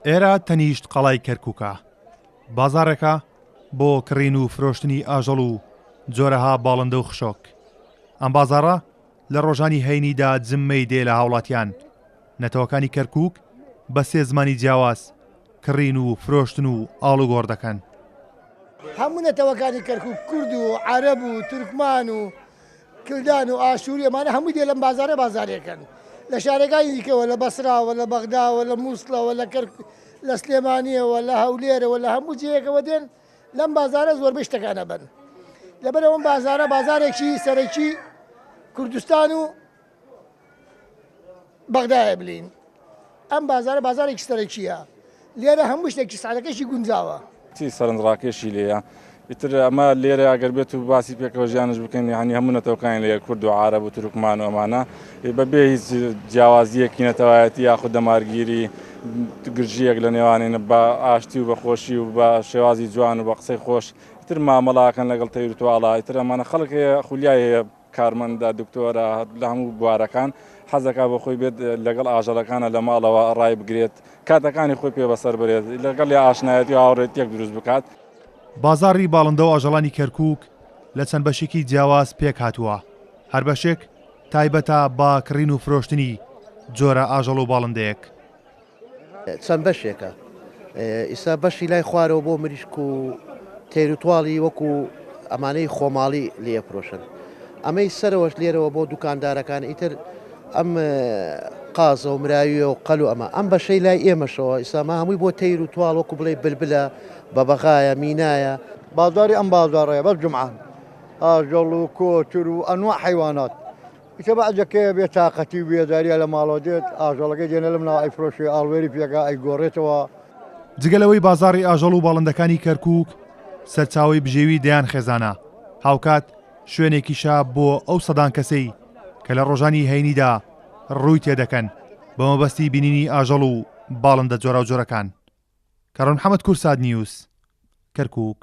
ئێرە تەنیشت قەڵای کەرکوکە بازاڕێکە بۆ کڕین و فرۆشتنی ئاژەڵ و جۆرەها باڵندە و خشۆک. ئەم بازاڕە لە ڕۆژانی هەینیدا جممەی دێ لە هاوڵاتیان. نەتەوەکانی کەرکوک بە سێ زمانی جیاواز کڕین و فرۆشتن و ئاڵ و گۆڕ دەکەن. هەموو نەتەوەکانی کەرکوک کورد و عەرەب و تورکمان و کلدان و ئاشووری ئەمانە هەمووی دێ لەم بازارە بازارێکن لە شارەکانی دیکەوە لە بەسراوە لە بەغداوە لە مووسڵەوە لە سلێمانیەوە لە هەولێرەوە لە هەموو جێیەکەوە دێن لەم بازارە زۆربەی شتەکانە بن. لەبەرەوە ئەم بازارە بازارێکی سەرەکی کوردستان و بەغدایە بلین. ئەم بازارە بازارێکی سەرەکیە لێرە هەموو شتێکی سعادەکەشی گونجاوە. چی سەرنجڕاکێشی لێیە ئیتر ئەمە لێرە ئەگەر بێت و باسی پێکەوە ژیانش بکەین یعنی هەموو نەتەوەکانی لێر کورد و عارەب و تورکمان و ئەمانە بەبێ هیچ جیاوازیەکی نەتەوایەتی یاخود دەمارگیری گرژیەک لە نێوانین بە ئاشتی و بە خۆشی و بە شێوازی جوان و بە قسەی خۆش ئیتر مامەڵاکەن لەگەڵ تەیروتواڵە ئیتر ئەمانە خەڵک خولیای هەیە کارمەندە دکتۆرە لە هەموو بوارەکان حەزەکە بە خۆی بێت لەگەڵ ئاژەڵەکانە لە ماڵەوە ڕای بگرێت کاتەکانی خۆی پێ بەسەر برێت لەگەڵ ئاشنایەتی و هاوڕێتیەک دروست بکات. بازاڕی باڵندە و ئاژەڵانی کەرکوک لە چەند بەشێکی جیاواز پێک هاتووە. هەر بەشێک تایبەتە با کڕین و فرۆشتنی جۆرە ئاژەڵ و باڵندەیەک. چەند بەشێکە ئیسا بەشی لای خوارەوە بۆ مریشک و تێروتواڵی وەکو ئەمانەی خۆماڵی لێپرۆشن. ئەمەی سەرەوەش لێرەوە بۆ دوکاندارەکان ئیتر ئەم قازە و مراویە و قەل و ئەم بەشەی لای ئێمەشەوە ئیساما هەمووی بۆ تەیروتواڵ وەکو بڵێ بلبلە بەبەغایە مینایە. بازاری ئەم بازارەیە بەس جمعان ئاژەڵ و کۆتر و ئەنواع حیوانات ئیتر بەعجەکەیە بێ تاقەتی و بێداریە لە ماڵەوە دێت ئاژەڵەکەی دێنە لەم ناو ئەیفرۆشێ ئاڵوێری پێکا ئەیگۆڕێتەوە. جگەلەوەی بازاڕی ئاژەڵ و باڵندەکانی کەرکوک سەرچاوی بژێوی دەیان خێزانە هاوکات شوێنێکیشە بۆ ئەو سەدان کەسەی کە لە ڕۆژانی هەینیدا ڕووی تێدەکەن بە مەبەستی بینینی ئاژەڵ و باڵندە جۆرا و جۆرەکان. کەڕین محەممەد کوردسات نیوز کەرکوک.